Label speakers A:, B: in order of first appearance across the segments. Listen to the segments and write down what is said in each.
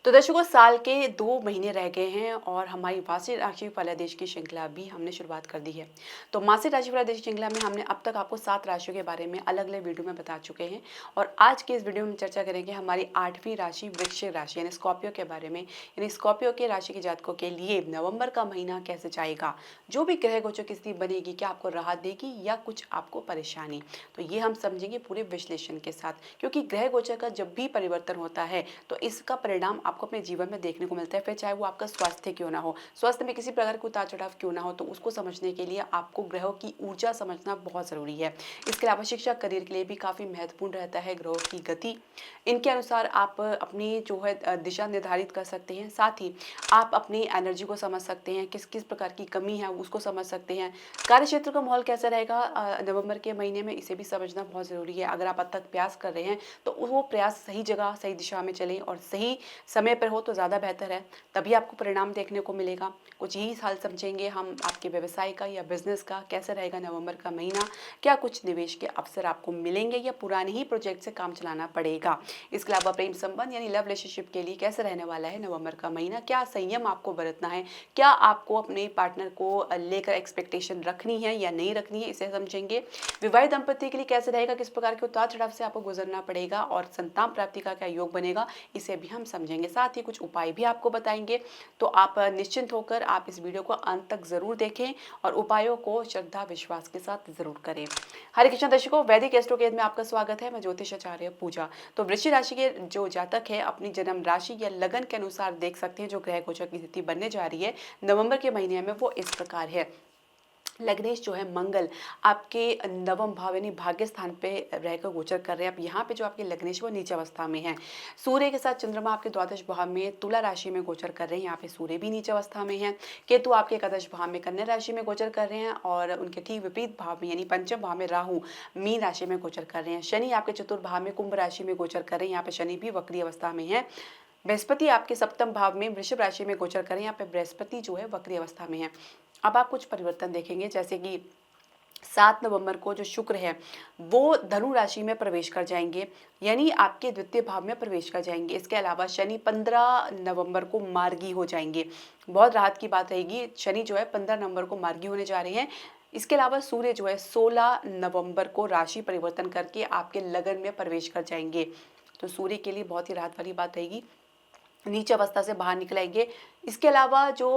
A: तो दर्शकों, साल के 2 महीने रह गए हैं और हमारी मासिक राशि फलादेश की श्रृंखला भी हमने शुरुआत कर दी है। तो मासिक राशि फलादेश श्रृंखला में हमने अब तक आपको 7 राशियों के बारे में अलग-अलग वीडियो में बता चुके हैं और आज के इस वीडियो में चर्चा करेंगे हमारी 8वीं राशि वृश्चिक राशि यानी स्कॉर्पियो के बारे में। यानी स्कॉर्पियो के राशि के जातकों के लिए नवंबर का महीना कैसे जाएगा? जो भी ग्रह गोचर की स्थिति बनेगी, क्या आपको राहत देगी या कुछ आपको परेशानी? तो ये हम समझेंगे पूरे विश्लेषण के साथ, क्योंकि ग्रह गोचर का जब भी परिवर्तन होता है तो इसका परिणाम आपको अपने जीवन में देखने को मिलता है। फिर चाहे वो आपका स्वास्थ्य क्यों ना हो, स्वास्थ्य में किसी प्रकार का उतार चढ़ाव क्यों ना हो, तो उसको समझने के लिए आपको ग्रहों की ऊर्जा समझना बहुत ज़रूरी है। इसके अलावा शिक्षा करियर के लिए भी काफ़ी महत्वपूर्ण रहता है ग्रहों की गति। इनके अनुसार आप अपनी जो है दिशा निर्धारित कर सकते हैं। साथ ही आप अपनी एनर्जी को समझ सकते हैं, किस किस प्रकार की कमी है उसको समझ सकते हैं। कार्यक्षेत्र का माहौल कैसा रहेगा नवंबर के महीने में, इसे भी समझना बहुत ज़रूरी है। अगर आप अथक प्रयास कर रहे हैं तो वो प्रयास सही जगह सही दिशा में चले और सही समय पर हो तो ज़्यादा बेहतर है, तभी आपको परिणाम देखने को मिलेगा। कुछ यही हाल समझेंगे हम आपके व्यवसाय का या बिजनेस का, कैसे रहेगा नवंबर का महीना, क्या कुछ निवेश के अवसर आपको मिलेंगे या पुराने ही प्रोजेक्ट से काम चलाना पड़ेगा। इसके अलावा प्रेम संबंध यानी लव रिलेशनशिप के लिए कैसे रहने वाला है नवंबर का महीना, क्या संयम आपको बरतना है, क्या आपको अपने पार्टनर को लेकर एक्सपेक्टेशन रखनी है या नहीं रखनी है, इसे समझेंगे। विवाहित दंपति के लिए कैसे रहेगा, किस प्रकार के उतार चढ़ाव से आपको गुजरना पड़ेगा और संतान प्राप्ति का क्या योग बनेगा, इसे भी हम समझेंगे। साथ ही कुछ उपाय भी आपको बताएंगे। तो आप निश्चिंत होकर आप इस वीडियो को अंत तक जरूर देखें और उपायों को श्रद्धा विश्वास के साथ जरूर करें। हरे कृष्ण दर्शकों, वैदिक एस्ट्रोकेज में आपका स्वागत है। मैं ज्योतिष आचार्य पूजा। तो वृश्चिक राशि के जो जातक है अपनी जन्म राशि या लगन के अनुसार देख सकते हैं जो ग्रह गोचर की स्थिति बनने जा रही है नवंबर के महीने में, वो इस प्रकार है। लग्नेश जो है मंगल आपके नवम भाव यानी भाग्य स्थान पे रहकर गोचर कर रहे हैं। अब यहाँ पे जो आपके लग्नेश वो नीच अवस्था में है। सूर्य के साथ चंद्रमा आपके द्वादश भाव में तुला राशि में गोचर कर रहे हैं। यहाँ पे सूर्य भी नीच अवस्था में है। केतु आपके एकादश भाव में कन्या राशि में गोचर कर रहे हैं और उनके ठीक विपरीत भाव में यानी पंचम भाव में राहु मीन राशि में गोचर कर रहे हैं। शनि आपके चतुर्थ भाव में कुंभ राशि में गोचर कर रहे हैं। यहाँ पे शनि भी वक्री अवस्था में है। बृहस्पति आपके सप्तम भाव में वृषभ राशि में गोचर करें। यहाँ पे बृहस्पति जो है वक्री अवस्था में है। अब आप कुछ परिवर्तन देखेंगे, जैसे कि 7 नवंबर को जो शुक्र है वो धनु राशि में प्रवेश कर जाएंगे, यानी आपके द्वितीय भाव में प्रवेश कर जाएंगे। इसके अलावा शनि 15 नवंबर को मार्गी हो जाएंगे। बहुत राहत की बात रहेगी। शनि जो है 15 नवंबर को मार्गी होने जा रहे हैं। इसके अलावा सूर्य जो है 16 नवंबर को राशि परिवर्तन करके आपके लगन में प्रवेश कर जाएंगे। तो सूर्य के लिए बहुत ही राहत वाली बात रहेगी, नीच अवस्था से बाहर निकल आएंगे। इसके अलावा जो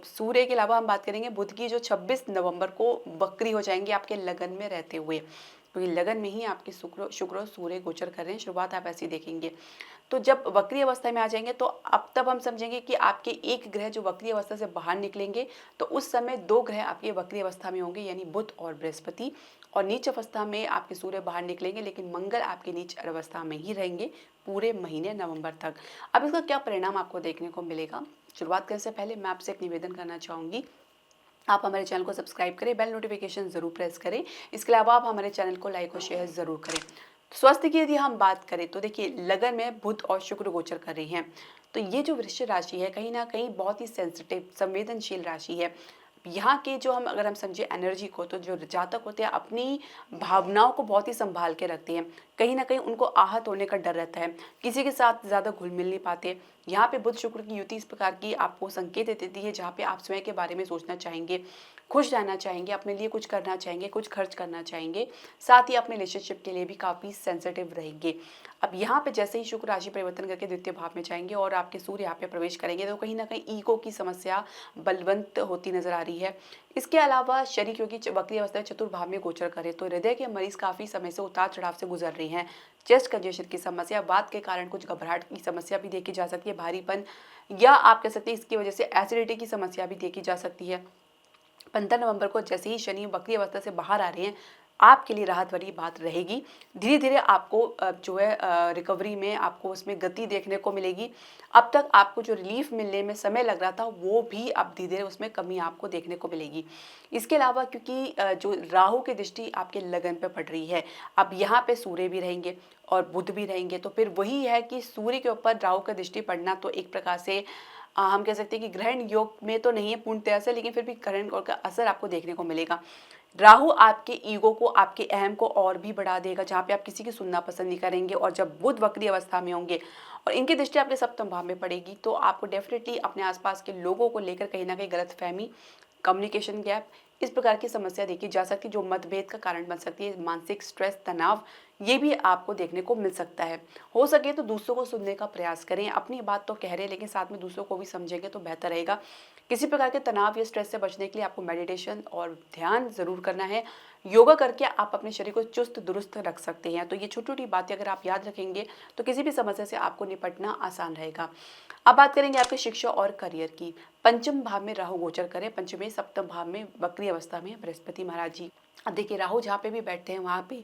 A: सूर्य के अलावा हम बात करेंगे बुध की, जो 26 नवंबर को वक्री हो जाएंगे आपके लगन में रहते हुए। तो ये लगन में ही आपके शुक्र और सूर्य गोचर कर रहे हैं। शुरुआत आप ऐसी देखेंगे। तो जब वक्री अवस्था में आ जाएंगे तो अब तब हम समझेंगे कि आपके एक ग्रह जो वक्री अवस्था से बाहर निकलेंगे तो उस समय 2 ग्रह आपके वक्री अवस्था में होंगे, यानी बुध और बृहस्पति। और नीच अवस्था में आपके सूर्य बाहर निकलेंगे, लेकिन मंगल आपके नीच अवस्था में ही रहेंगे पूरे महीने नवंबर तक। अब इसका क्या परिणाम आपको देखने को मिलेगा, शुरुआत करने से पहले मैं आपसे एक निवेदन करना चाहूँगी। आप हमारे चैनल को सब्सक्राइब करें, बेल नोटिफिकेशन जरूर प्रेस करें। इसके अलावा आप हमारे चैनल को लाइक और शेयर जरूर करें। स्वास्थ्य की यदि हम बात करें तो देखिए, लगन में बुध और शुक्र गोचर कर रही हैं। तो ये जो वृश्चिक राशि है कहीं ना कहीं बहुत ही सेंसिटिव संवेदनशील राशि है। यहाँ के जो हम अगर हम समझे एनर्जी को, तो जो जातक होते हैं अपनी भावनाओं को बहुत ही संभाल के रखते हैं। कहीं ना कहीं उनको आहत होने का डर रहता है, किसी के साथ ज़्यादा घुल मिल नहीं पाते। यहाँ पे बुध शुक्र की युति इस प्रकार की आपको संकेत देती है जहाँ पे आप स्वयं के बारे में सोचना चाहेंगे, खुश रहना चाहेंगे, अपने लिए कुछ करना चाहेंगे, कुछ खर्च करना चाहेंगे। साथ ही अपने रिलेशनशिप के लिए भी काफ़ी सेंसिटिव रहेंगे। अब यहाँ पे जैसे ही शुक्र राशि परिवर्तन करके द्वितीय भाव में जाएंगे और आपके सूर्य यहाँ पे प्रवेश करेंगे तो कहीं ना कहीं ईगो की समस्या बलवंत होती नजर आ रही है। इसके अलावा शनि क्योंकि वक्री अवस्था में चतुर्थ भाव में गोचर करे तो हृदय के मरीज काफ़ी समय से उतार चढ़ाव से गुजर रही हैं। चेस्ट कंजेशन की समस्या, वात के कारण कुछ घबराहट की समस्या भी देखी जा सकती है, भारीपन, या आप कह सकते हैं इसकी वजह से एसिडिटी की समस्या भी देखी जा सकती है। 15 नवंबर को जैसे ही शनि वक्री अवस्था से बाहर आ रहे हैं, आपके लिए राहत वाली बात रहेगी। धीरे धीरे आपको जो है रिकवरी में आपको उसमें गति देखने को मिलेगी। अब तक आपको जो रिलीफ मिलने में समय लग रहा था वो भी अब धीरे धीरे उसमें कमी आपको देखने को मिलेगी। इसके अलावा क्योंकि जो राहु की दृष्टि आपके लगन पे पड़ रही है, अब यहाँ पे सूर्य भी रहेंगे और बुध भी रहेंगे, तो फिर वही है कि सूर्य के ऊपर राहु का दृष्टि पड़ना तो एक प्रकार से हम कह सकते हैं कि ग्रहण योग में तो नहीं है पूर्ण तरह से, लेकिन फिर भी ग्रहण का असर आपको देखने को मिलेगा। राहु आपके ईगो को, आपके अहम को और भी बढ़ा देगा, जहाँ पे आप किसी की सुनना पसंद नहीं करेंगे। और जब बुध वक्री अवस्था में होंगे और इनकी दृष्टि आपके सप्तम भाव में पड़ेगी, तो आपको डेफिनेटली अपने आसपास के लोगों को लेकर कहीं ना कहीं गलतफहमी, कम्युनिकेशन गैप, इस प्रकार की समस्या देखी जा सकती है, जो मतभेद का कारण बन सकती है। मानसिक स्ट्रेस, तनाव, ये भी आपको देखने को मिल सकता है। हो सके तो दूसरों को सुनने का प्रयास करें। अपनी बात तो कह रहे हैं, लेकिन साथ में दूसरों को भी समझेंगे तो बेहतर रहेगा। किसी प्रकार के तनाव या स्ट्रेस से बचने के लिए आपको मेडिटेशन और ध्यान ज़रूर करना है। योगा करके आप अपने शरीर को चुस्त दुरुस्त रख सकते हैं। तो ये छोटी छोटी बातें अगर आप याद रखेंगे तो किसी भी समस्या से आपको निपटना आसान रहेगा। अब बात करेंगे आपके शिक्षा और करियर की। पंचम भाव में राहु गोचर करें, पंचमी सप्तम भाव में वक्री अवस्था में बृहस्पति महाराज जी। अब देखिए, राहु जहाँ पे भी बैठते हैं वहाँ पे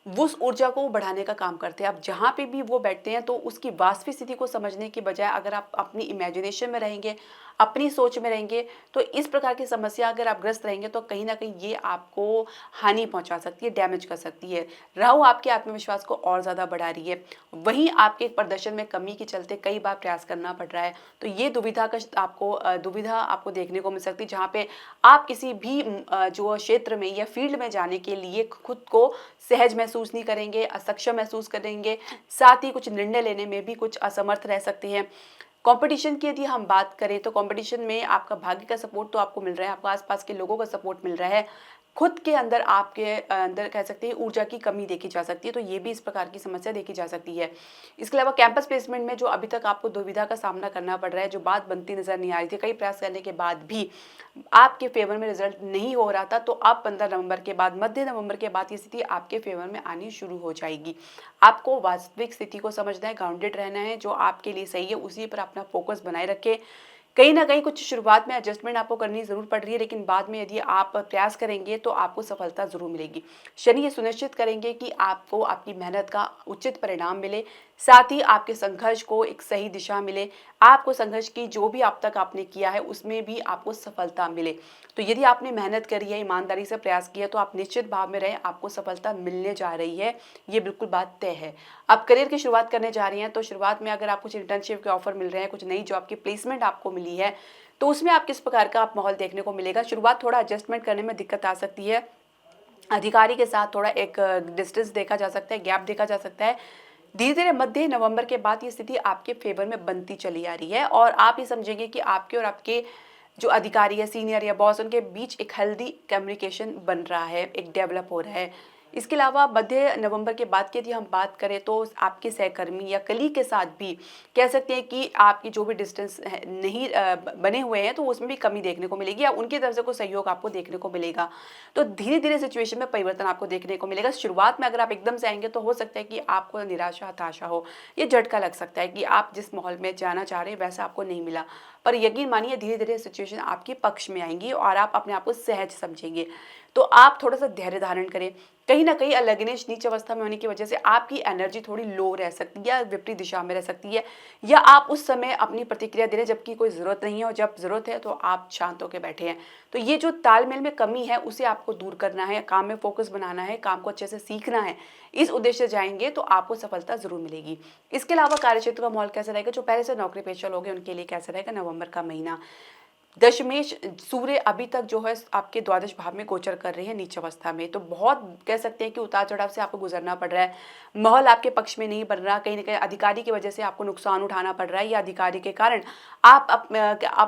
A: वो उस ऊर्जा को बढ़ाने का काम करते हैं। अब जहाँ पे भी वो बैठते हैं तो उसकी वास्तविक स्थिति को समझने की बजाय अगर आप अपनी इमेजिनेशन में रहेंगे, अपनी सोच में रहेंगे, तो इस प्रकार की समस्या अगर आप ग्रस्त रहेंगे तो कहीं ना कहीं ये आपको हानि पहुंचा सकती है, डैमेज कर सकती है। राहु आपके आत्मविश्वास को और ज़्यादा बढ़ा रही है, वहीं आपके प्रदर्शन में कमी के चलते कई बार प्रयास करना पड़ रहा है। तो ये दुविधा आपको देखने को मिल सकती है, जहाँ पे आप किसी भी जो क्षेत्र में या फील्ड में जाने के लिए खुद को सहज महसूस नहीं करेंगे, असक्षम महसूस करेंगे, साथ ही कुछ निर्णय लेने में भी कुछ असमर्थ रह सकते हैं। कंपटीशन की यदि हम बात करें तो कंपटीशन में आपका भाग्य का सपोर्ट तो आपको मिल रहा है, आपको आसपास के लोगों का सपोर्ट मिल रहा है, खुद के अंदर आपके अंदर कह सकते हैं ऊर्जा की कमी देखी जा सकती है। तो ये भी इस प्रकार की समस्या देखी जा सकती है। इसके अलावा कैंपस प्लेसमेंट में जो अभी तक आपको दुविधा का सामना करना पड़ रहा है, जो बात बनती नजर नहीं आ रही थी, कई प्रयास करने के बाद भी आपके फेवर में रिजल्ट नहीं हो रहा था, तो अब 15 नवंबर के बाद, मध्य नवंबर के बाद ये स्थिति आपके फेवर में आनी शुरू हो जाएगी। आपको वास्तविक स्थिति को समझना है, ग्राउंडेड रहना है, जो आपके लिए सही है उसी पर अपना फोकस बनाए रखें। कहीं ना कहीं कुछ शुरुआत में एडजस्टमेंट आपको करनी ज़रूर पड़ रही है, लेकिन बाद में यदि आप प्रयास करेंगे तो आपको सफलता ज़रूर मिलेगी। शनि ये सुनिश्चित करेंगे कि आपको आपकी मेहनत का उचित परिणाम मिले, साथ ही आपके संघर्ष को एक सही दिशा मिले, आपको संघर्ष की जो भी अब तक आपने किया है उसमें भी आपको सफलता मिले। तो यदि आपने मेहनत करी है, ईमानदारी से प्रयास किया, तो आप निश्चित भाव में रहें, आपको सफलता मिलने जा रही है, ये बिल्कुल बात तय है। आप करियर की शुरुआत करने जा रही हैं, तो शुरुआत में अगर आप कुछ इंटर्नशिप के ऑफर मिल रहे हैं, कुछ नई जॉब की प्लेसमेंट आपको मिली है, तो उसमें आप किस प्रकार का आप माहौल देखने को मिलेगा। शुरुआत थोड़ा एडजस्टमेंट करने में दिक्कत आ सकती है, अधिकारी के साथ थोड़ा एक डिस्टेंस देखा जा सकता है, गैप देखा जा सकता है। धीरे धीरे मध्य नवंबर के बाद ये स्थिति आपके फेवर में बनती चली आ रही है, और आप ये समझेंगे कि आपके और आपके जो अधिकारी या सीनियर या बॉस, उनके बीच एक हेल्दी कम्युनिकेशन बन रहा है, एक डेवलप हो रहा है। इसके अलावा मध्य नवंबर के बाद की यदि हम बात करें तो आपके सहकर्मी या कलीग के साथ भी कह सकते हैं कि आपकी जो भी डिस्टेंस नहीं बने हुए हैं, तो उसमें भी कमी देखने को मिलेगी, या उनकी तरफ से कोई सहयोग आपको देखने को मिलेगा। तो धीरे धीरे सिचुएशन में परिवर्तन आपको देखने को मिलेगा। शुरुआत में अगर आप एकदम से आएंगे तो हो सकता है कि आपको निराशा, हताशा हो, ये झटका लग सकता है कि आप जिस माहौल में जाना चाह रहे हैं वैसा आपको नहीं मिला। पर यकीन मानिए, धीरे धीरे सिचुएशन आपके पक्ष में आएंगी और आप अपने आप को सहज समझेंगे। तो आप थोड़ा सा धैर्य धारण करें। कहीं ना कहीं लग्नेश नीच अवस्था में होने की वजह से आपकी एनर्जी थोड़ी लो रह सकती है या विपरीत दिशा में रह सकती है, या आप उस समय अपनी प्रतिक्रिया दे रहे हैं जबकि कोई ज़रूरत नहीं है, और जब ज़रूरत है तो आप शांत होकर बैठे हैं। तो ये जो तालमेल में कमी है उसे आपको दूर करना है, काम में फोकस बनाना है, काम को अच्छे से सीखना है। इस उद्देश्य से जाएंगे तो आपको सफलता जरूर मिलेगी। इसके अलावा कार्यक्षेत्र का माहौल कैसा रहेगा, जो पहले से नौकरी पेशा लोग हैं उनके लिए कैसा रहेगा नवंबर का महीना। दशमेश सूर्य अभी तक जो है आपके द्वादश भाव में गोचर कर रहे हैं नीच अवस्था में, तो बहुत कह सकते हैं कि उतार चढ़ाव से आपको गुजरना पड़ रहा है। माहौल आपके पक्ष में नहीं बन रहा, कहीं ना कहीं अधिकारी की वजह से आपको नुकसान उठाना पड़ रहा है, या अधिकारी के कारण आप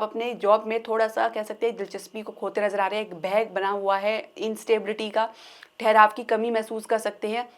A: अपने जॉब में थोड़ा सा कह सकते हैं दिलचस्पी को खोते नजर आ रहे हैं। एक भय बना हुआ है, इंस्टेबिलिटी का, ठहराव की कमी महसूस कर सकते हैं।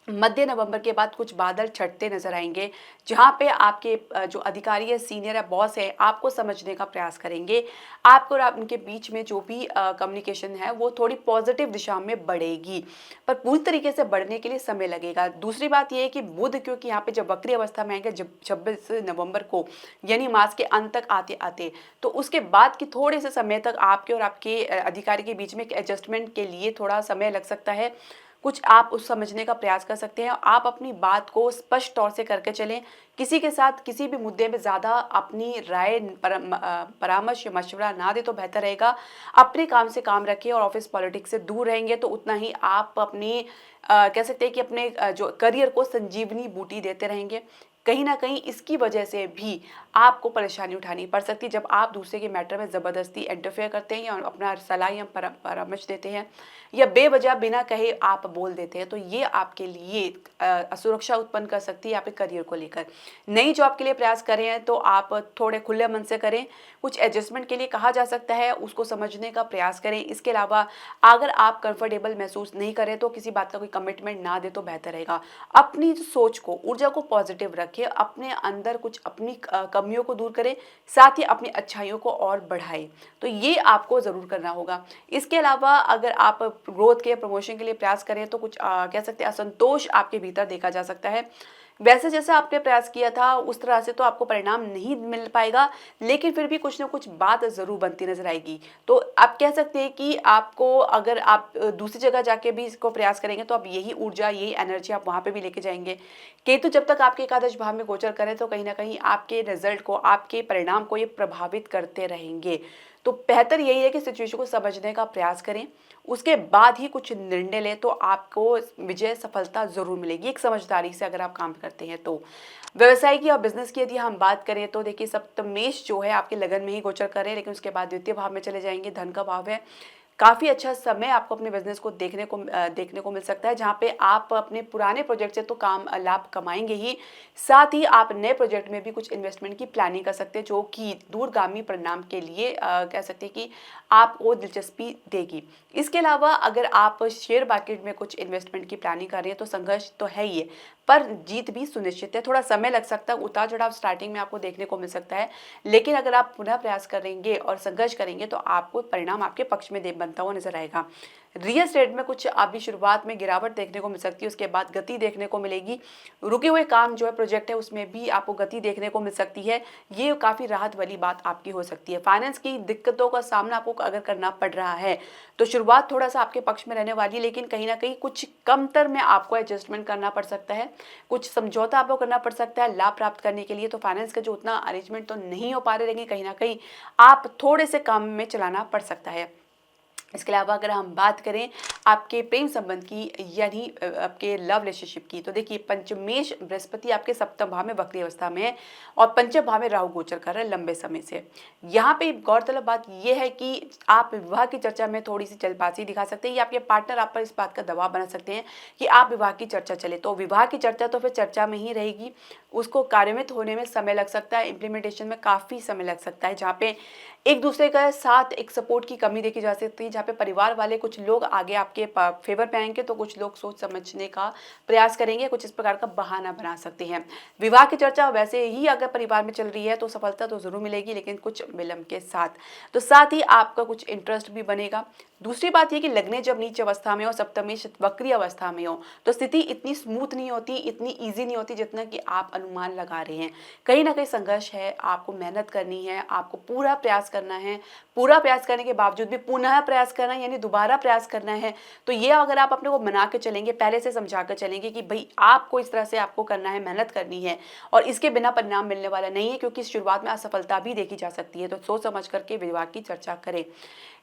A: मध्य नवंबर के बाद कुछ बादल छटते नजर आएंगे, जहां पे आपके जो अधिकारी है, सीनियर है, बॉस है, आपको समझने का प्रयास करेंगे। आपको और आप उनके बीच में जो भी कम्युनिकेशन है वो थोड़ी पॉजिटिव दिशा में बढ़ेगी, पर पूरी तरीके से बढ़ने के लिए समय लगेगा। दूसरी बात यह है कि बुध क्योंकि यहाँ पे जब वक्री अवस्था में आएंगे, जब 26 नवंबर को, यानी मास के अंत तक आते आते, तो उसके बाद की थोड़े से समय तक आपके और आपके अधिकारी के बीच में एक एडजस्टमेंट के लिए थोड़ा समय लग सकता है। कुछ आप उस समझने का प्रयास कर सकते हैं। आप अपनी बात को स्पष्ट तौर से करके चलें। किसी के साथ किसी भी मुद्दे में ज़्यादा अपनी राय, परामर्श या मशवरा ना दे तो बेहतर रहेगा। अपने काम से काम रखें और ऑफिस पॉलिटिक्स से दूर रहेंगे तो उतना ही आप अपनी कह सकते हैं कि अपने जो करियर को संजीवनी बूटी देते रहेंगे। कहीं न कहीं इसकी वजह से भी आपको परेशानी उठानी पड़ सकती है जब आप दूसरे के मैटर में ज़बरदस्ती इंटरफेयर करते हैं या अपना सलाह या परामर्श देते हैं या बेवजह बिना कहे आप बोल देते हैं, तो ये आपके लिए असुरक्षा उत्पन्न कर सकती है आपके करियर को लेकर। नई जॉब के लिए प्रयास कर रहे हैं तो आप थोड़े खुले मन से करें, कुछ एडजस्टमेंट के लिए कहा जा सकता है, उसको समझने का प्रयास करें। इसके अलावा अगर आप कंफर्टेबल महसूस नहीं करें तो किसी बात का कोई कमिटमेंट ना दें तो बेहतर रहेगा। अपनी सोच को, ऊर्जा को पॉजिटिव रखें, अपने अंदर कुछ अपनी कमियों को दूर करें, साथ ही अपनी अच्छाइयों को और बढ़ाएँ। तो ये आपको ज़रूर करना होगा। इसके अलावा अगर आप ग्रोथ के, प्रमोशन के लिए प्रयास करें तो कुछ कह सकते हैं असंतोष आपके भीतर देखा जा सकता है। वैसे जैसा आपने प्रयास किया था उस तरह से तो आपको परिणाम नहीं मिल पाएगा, लेकिन फिर भी कुछ न कुछ बात ज़रूर बनती नज़र आएगी। तो आप कह सकते हैं कि आपको, अगर आप दूसरी जगह जाके भी इसको प्रयास करेंगे तो आप यही ऊर्जा, यही एनर्जी आप वहाँ पे भी लेके जाएँगे। केतु जब तक आपके एकादश भाव में गोचर करे तो कहीं न कहीं आपके रिज़ल्ट को, आपके परिणाम को ये प्रभावित करते रहेंगे। तो बेहतर यही है कि सिचुएशन को समझने का प्रयास करें, उसके बाद ही कुछ निर्णय लें तो आपको विजय, सफलता ज़रूर मिलेगी, एक समझदारी से अगर आप काम करते हैं तो। व्यवसाय की और बिज़नेस की यदि हम बात करें तो देखिए सप्तमेश जो है आपके लगन में ही गोचर कर रहे हैं, लेकिन उसके बाद द्वितीय भाव में चले जाएँगे, धन का भाव है। काफ़ी अच्छा समय आपको अपने बिज़नेस को देखने को मिल सकता है, जहाँ पे आप अपने पुराने प्रोजेक्ट से तो लाभ कमाएँगे ही, साथ ही आप नए प्रोजेक्ट में भी कुछ इन्वेस्टमेंट की प्लानिंग कर सकते हैं, जो कि दूरगामी परिणाम के लिए कह सकते हैं कि आपको दिलचस्पी देगी। इसके अलावा अगर आप शेयर मार्केट में कुछ इन्वेस्टमेंट की प्लानिंग कर रहे हैं तो संघर्ष तो है ही है, पर जीत भी सुनिश्चित है। थोड़ा समय लग सकता है, उतार-चढ़ाव स्टार्टिंग में आपको देखने को मिल सकता है, लेकिन अगर आप पुनः प्रयास करेंगे और संघर्ष करेंगे तो आपको परिणाम आपके पक्ष में बनता हुआ नज़र आएगा। रियल एस्टेट में कुछ अभी शुरुआत में गिरावट देखने को मिल सकती है, उसके बाद गति देखने को मिलेगी। रुके हुए काम जो है, प्रोजेक्ट है, उसमें भी आपको गति देखने को मिल सकती है। ये काफ़ी राहत वाली बात आपकी हो सकती है। फाइनेंस की दिक्कतों का सामना आपको अगर करना पड़ रहा है, तो शुरुआत थोड़ा-सा आपके पक्ष में रहने वाली है, लेकिन कहीं न कहीं कुछ कमतर में आपको एडजस्टमेंट करना पड़ सकता है, कुछ समझौता आपको करना पड़ सकता है लाभ प्राप्त करने के लिए। तो फाइनेंस का जो उतना अरेंजमेंट तो नहीं हो पा रहे, लेकिन कहीं न कहीं आप थोड़े से काम में चलाना पड़ सकता है। इसके अलावा अगर हम बात करें आपके प्रेम संबंध की, यानी आपके लव रिलेशनशिप की, तो देखिए पंचमेश बृहस्पति आपके सप्तम भाव में वक्री अवस्था में है और पंचम भाव में राहु गोचर कर रहा है लंबे समय से। यहाँ पे गौरतलब बात यह है कि आप विवाह की चर्चा में थोड़ी सी जल्दबाजी दिखा सकते हैं या आपके पार्टनर आप पर इस बात का दबाव बना सकते हैं कि आप विवाह की चर्चा चले। तो विवाह की चर्चा तो फिर चर्चा में ही रहेगी, उसको कार्यान्वित होने में समय लग सकता है, इम्प्लीमेंटेशन में काफ़ी समय लग सकता है, जहाँ पे एक दूसरे का साथ एक सपोर्ट की कमी देखी जा सकती है, जहाँ पे परिवार वाले कुछ लोग आगे आपके फेवर पे आएंगे तो कुछ लोग सोच समझने का प्रयास करेंगे, कुछ इस प्रकार का बहाना बना सकते हैं। विवाह की चर्चा वैसे ही अगर परिवार में चल रही है तो सफलता तो ज़रूर मिलेगी, लेकिन कुछ विलंब के साथ। तो साथ ही आपका कुछ इंटरेस्ट भी बनेगा। दूसरी बात ये कि लग्न जब नीच अवस्था में हो, सप्तमेश वक्री अवस्था में हो, तो स्थिति इतनी स्मूथ नहीं होती, इतनी ईजी नहीं होती जितना कि आप अनुमान लगा रहे हैं। कहीं ना कहीं संघर्ष है, आपको मेहनत करनी है, आपको पूरा प्रयास करना है। पूरा प्रयास करने के बावजूद भी पुनः प्रयास करना है, यानी दोबारा प्रयास करना है। तो ये अगर आप अपने को मना के चलेंगे, पहले से समझा कर चलेंगे कि भाई आपको इस तरह से आपको करना है, मेहनत करनी है और इसके बिना परिणाम मिलने वाला नहीं है, क्योंकि शुरुआत में असफलता भी देखी जा सकती है। तो सोच समझ करके विवाह की चर्चा करें।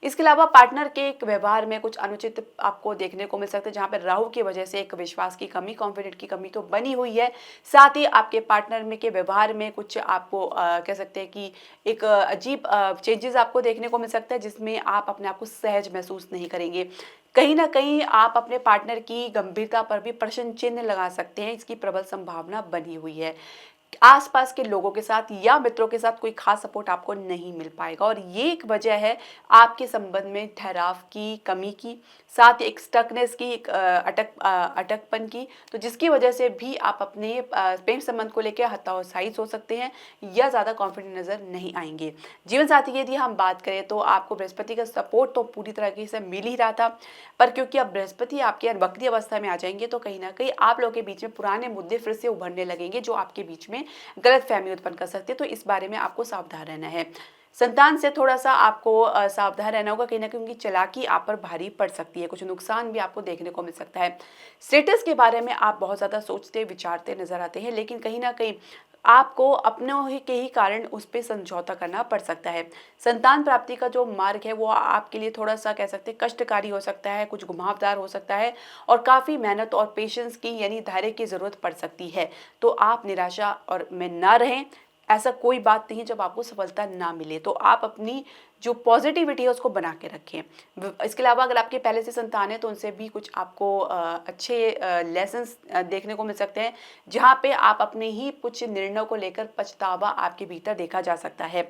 A: इसके अलावा पार्टनर के एक व्यवहार में कुछ अनुचित आपको देखने को मिल सकता है, जहाँ पर राहु की वजह से एक विश्वास की कमी, कॉन्फिडेंट की कमी तो बनी हुई है। साथ ही आपके पार्टनर में के व्यवहार में कुछ आपको कह सकते हैं कि एक अजीब चेंजेस आपको देखने को मिल सकता है, जिसमें आप अपने आप को सहज महसूस नहीं करेंगे। कहीं ना कहीं आप अपने पार्टनर की गंभीरता पर भी प्रश्न चिन्ह लगा सकते हैं, इसकी प्रबल संभावना बनी हुई है। आसपास के लोगों के साथ या मित्रों के साथ कोई खास सपोर्ट आपको नहीं मिल पाएगा और ये एक वजह है आपके संबंध में ठहराव की, कमी की, साथ ही एक स्टकनेस की, एक अटकपन की, तो जिसकी वजह से भी आप अपने प्रेम संबंध को लेकर हताशायी हो सकते हैं या ज़्यादा कॉन्फिडेंट नज़र नहीं आएंगे। जीवन साथी की यदि हम बात करें तो आपको बृहस्पति का सपोर्ट तो पूरी तरीके से मिल ही रहा था, पर क्योंकि अब बृहस्पति आपके वक्री अवस्था में आ जाएंगे तो कहीं ना कहीं आप लोगों के बीच में पुराने मुद्दे फिर से उभरने लगेंगे, जो आपके बीच में गलतफहमी उत्पन्न कर सकती है। तो इस बारे में आपको सावधान रहना है। संतान से थोड़ा-सा आपको सावधान रहना होगा, कहीं न कहीं उनकी चालाकी आप पर भारी पड़ सकती है, कुछ नुकसान भी आपको देखने को मिल सकता है। स्टेटस के बारे में आप बहुत ज़्यादा सोचते, विचारते नज़र आते हैं, लेकिन कहीं न कहीं आपको अपने ही के ही कारण उस पे समझौता करना पड़ सकता है। संतान प्राप्ति का जो मार्ग है वो आपके लिए थोड़ा-सा कह सकते हैं कष्टकारी हो सकता है, कुछ घुमावदार हो सकता है और काफ़ी मेहनत और पेशेंस की यानी धैर्य की ज़रूरत पड़ सकती है। तो आप निराशा और में ना रहें, ऐसा कोई बात नहीं जब आपको सफलता ना मिले, तो आप अपनी जो पॉज़िटिविटी है उसको बना के रखें। इसके अलावा अगर आपके पहले से संतान है तो उनसे भी कुछ आपको अच्छे लेसन्स देखने को मिल सकते हैं, जहाँ पे आप अपने ही कुछ निर्णयों को लेकर पछतावा आपके भीतर देखा जा सकता है।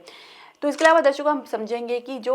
A: तो इसके अलावा दर्शकों हम समझेंगे कि जो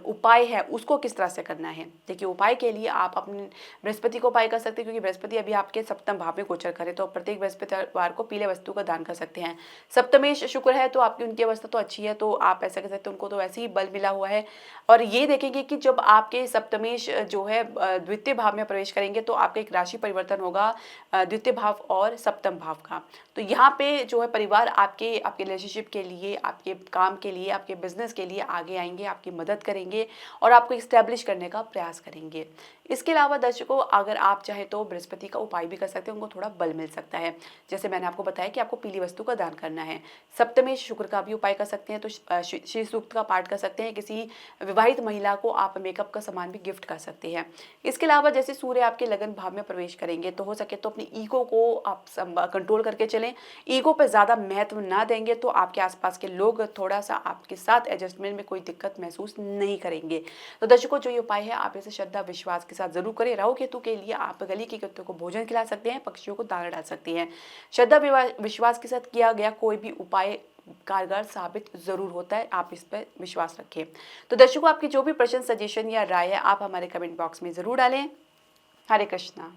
A: उपाय है उसको किस तरह से करना है। देखिए उपाय के लिए आप अपने बृहस्पति को उपाय कर सकते हैं, क्योंकि बृहस्पति अभी आपके सप्तम भाव में गोचर करे, तो प्रत्येक बृहस्पतिवार को पीले वस्तु का दान कर सकते हैं। सप्तमेश शुक्र है तो आपकी उनकी अवस्था तो अच्छी है, तो आप ऐसा कर सकते हैं, उनको तो वैसे ही बल मिला हुआ है। और ये देखेंगे कि जब आपके सप्तमेश जो है द्वितीय भाव में प्रवेश करेंगे तो आपका एक राशि परिवर्तन होगा द्वितीय भाव और सप्तम भाव का। तो यहाँ पे जो है परिवार आपके आपके रिलेशनशिप के लिए, आपके काम के लिए, आपके बिजनेस के लिए आगे आएंगे, आपकी मदद करेंगे और आपको इस्टेब्लिश करने का प्रयास करेंगे। इसके अलावा दर्शकों अगर आप चाहें तो बृहस्पति का उपाय भी कर सकते हैं, उनको थोड़ा बल मिल सकता है। जैसे मैंने आपको बताया कि आपको पीली वस्तु का दान करना है। सप्तमेश शुक्र का भी उपाय कर सकते हैं, तो श्री सूक्त का पाठ कर सकते हैं। किसी विवाहित महिला को आप मेकअप का सामान भी गिफ्ट कर सकते हैं। इसके अलावा जैसे सूर्य आपके लगन भाव में प्रवेश करेंगे तो हो सके तो अपनी ईगो को आप कंट्रोल करके चलें। ईगो पे ज़्यादा महत्व ना देंगे तो आपके आसपास के लोग थोड़ा-सा आपके साथ एडजस्टमेंट में कोई दिक्कत महसूस नहीं करेंगे। तो दर्शकों जो ये उपाय है आप इसे श्रद्धा विश्वास के साथ ज़रूर करें। राहु केतु के लिए आप गली के कुत्तों को भोजन खिला सकते हैं, पक्षियों को दाना डाल सकते हैं। श्रद्धा विश्वास के साथ किया गया कोई भी उपाय कारगर साबित ज़रूर होता है, आप इस पर विश्वास रखें। तो दर्शकों आपकी जो भी प्रश्न, सजेशन या राय है आप हमारे कमेंट बॉक्स में ज़रूर डालें। हरे कृष्णा।